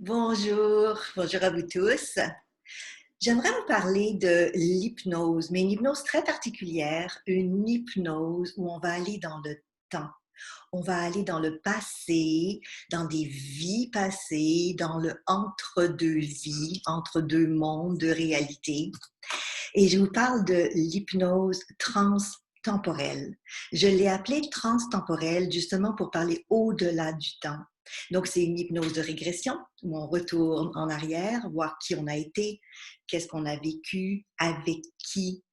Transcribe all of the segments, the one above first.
Bonjour à vous tous. J'aimerais vous parler de l'hypnose, mais une hypnose très particulière, une hypnose où on va aller dans le temps. On va aller dans le passé, dans des vies passées, dans le entre-deux vies, entre deux mondes de réalité. Et je vous parle de l'hypnose transtemporelle. Je l'ai appelée transtemporelle justement pour parler au-delà du temps. Donc, c'est une hypnose de régression où on retourne en arrière, voir qui on a été, qu'est-ce qu'on a vécu, avec qui.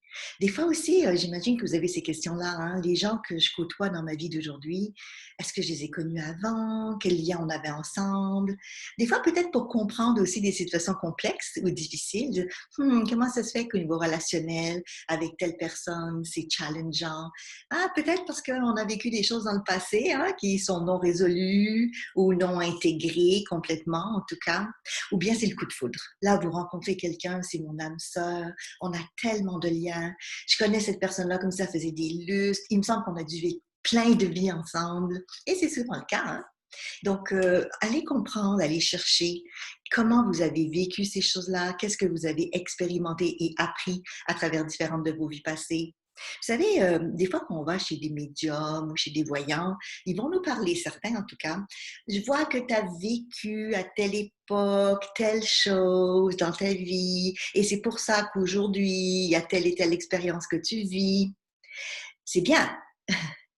Des fois aussi, j'imagine que vous avez ces questions-là, hein, les gens que je côtoie dans ma vie d'aujourd'hui, est-ce que je les ai connus avant? Quel lien on avait ensemble? Des fois, peut-être pour comprendre aussi des situations complexes ou difficiles, comment ça se fait qu'au niveau relationnel, avec telle personne, c'est challengeant? Ah, peut-être parce qu'on a vécu des choses dans le passé hein, qui sont non résolues ou non intégrées complètement, en tout cas. Ou bien c'est le coup de foudre. Là, vous rencontrez quelqu'un, c'est mon âme sœur, on a tellement de liens. Je connais cette personne-là comme ça faisait des lustres. Il me semble qu'on a dû vivre plein de vies ensemble. Et c'est souvent le cas, hein? Donc, allez comprendre, allez chercher comment vous avez vécu ces choses-là, qu'est-ce que vous avez expérimenté et appris à travers différentes de vos vies passées. Vous savez, des fois quand on va chez des médiums ou chez des voyants, ils vont nous parler, certains en tout cas. Je vois que tu as vécu à telle époque, telle chose dans ta vie, et c'est pour ça qu'aujourd'hui, il y a telle et telle expérience que tu vis. C'est bien,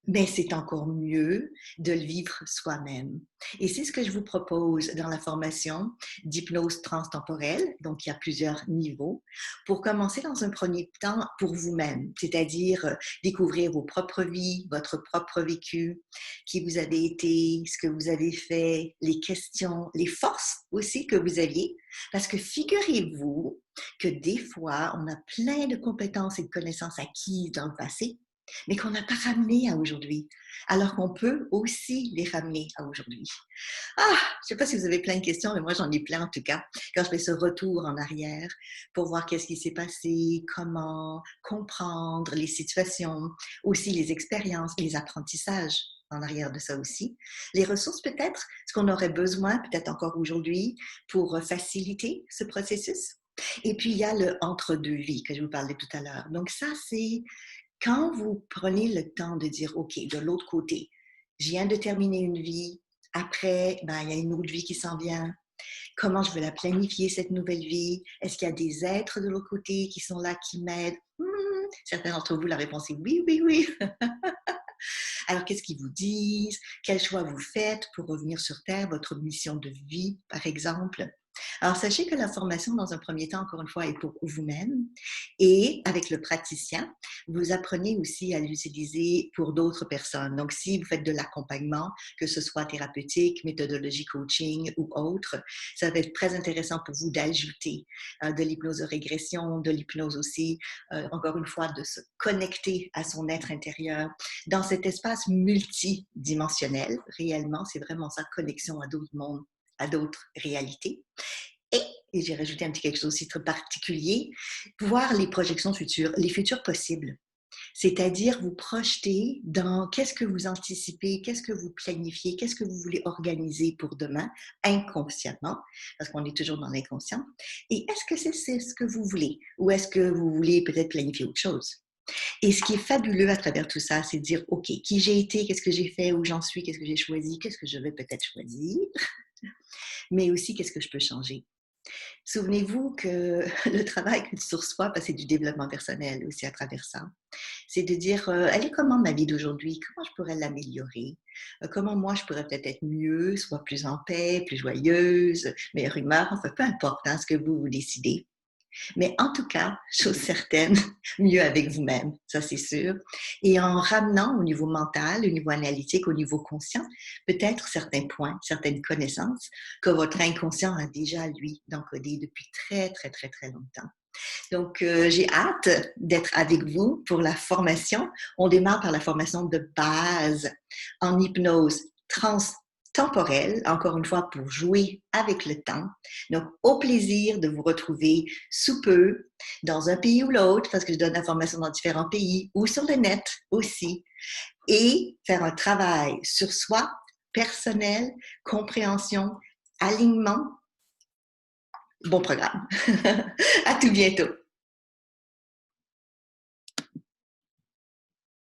mais c'est encore mieux de le vivre soi-même. Et c'est ce que je vous propose dans la formation d'hypnose transtemporelle. Donc, il y a plusieurs niveaux. Pour commencer dans un premier temps pour vous-même, c'est-à-dire découvrir vos propres vies, votre propre vécu, qui vous avez été, ce que vous avez fait, les questions, les forces aussi que vous aviez. Parce que figurez-vous que des fois, on a plein de compétences et de connaissances acquises dans le passé mais qu'on n'a pas ramené à aujourd'hui, alors qu'on peut aussi les ramener à aujourd'hui. Ah, je ne sais pas si vous avez plein de questions, mais moi j'en ai plein en tout cas, quand je fais ce retour en arrière pour voir qu'est-ce qui s'est passé, comment comprendre les situations, aussi les expériences, les apprentissages en arrière de ça aussi. Les ressources peut-être, ce qu'on aurait besoin peut-être encore aujourd'hui pour faciliter ce processus. Et puis, il y a le entre-deux vies que je vous parlais tout à l'heure. Donc ça, c'est quand vous prenez le temps de dire, OK, de l'autre côté, je viens de terminer une vie, après, ben, il y a une autre vie qui s'en vient. Comment je veux la planifier, cette nouvelle vie? Est-ce qu'il y a des êtres de l'autre côté qui sont là, qui m'aident? Certains d'entre vous, la réponse est oui, oui, oui. Alors, qu'est-ce qu'ils vous disent? Quel choix vous faites pour revenir sur Terre, votre mission de vie, par exemple? Alors, sachez que la formation, dans un premier temps, encore une fois, est pour vous-même. Et avec le praticien, vous apprenez aussi à l'utiliser pour d'autres personnes. Donc, si vous faites de l'accompagnement, que ce soit thérapeutique, méthodologie coaching ou autre, ça va être très intéressant pour vous d'ajouter de l'hypnose de régression, de l'hypnose aussi, encore une fois, de se connecter à son être intérieur dans cet espace multidimensionnel. Réellement, c'est vraiment ça, connexion à d'autres mondes, à d'autres réalités. Et j'ai rajouté un petit quelque chose aussi très particulier, voir les projections futures, les futurs possibles. C'est-à-dire vous projeter dans qu'est-ce que vous anticipez, qu'est-ce que vous planifiez, qu'est-ce que vous voulez organiser pour demain, inconsciemment, parce qu'on est toujours dans l'inconscient. Et est-ce que c'est ce que vous voulez ou est-ce que vous voulez peut-être planifier autre chose? Et ce qui est fabuleux à travers tout ça, c'est de dire, OK, qui j'ai été, qu'est-ce que j'ai fait, où j'en suis, qu'est-ce que j'ai choisi, qu'est-ce que je vais peut-être choisir, mais aussi qu'est-ce que je peux changer. Souvenez-vous que le travail sur soi, parce que c'est du développement personnel aussi à travers ça, c'est de dire, elle est comment ma vie d'aujourd'hui? Comment je pourrais l'améliorer? Comment moi je pourrais peut-être être mieux, soit plus en paix, plus joyeuse, meilleure humeur, enfin peu importe hein, ce que vous décidez. Mais en tout cas, chose certaine, mieux avec vous-même, ça c'est sûr. Et en ramenant au niveau mental, au niveau analytique, au niveau conscient, peut-être certains points, certaines connaissances que votre inconscient a déjà, lui, d'encoder depuis très, très, très, très longtemps. Donc, j'ai hâte d'être avec vous pour la formation. On démarre par la formation de base en hypnose transtemporelle, encore une fois, pour jouer avec le temps. Donc, au plaisir de vous retrouver sous peu dans un pays ou l'autre, parce que je donne la formation dans différents pays, ou sur le net aussi, et faire un travail sur soi, personnel, compréhension, alignement Bon programme. À tout bientôt.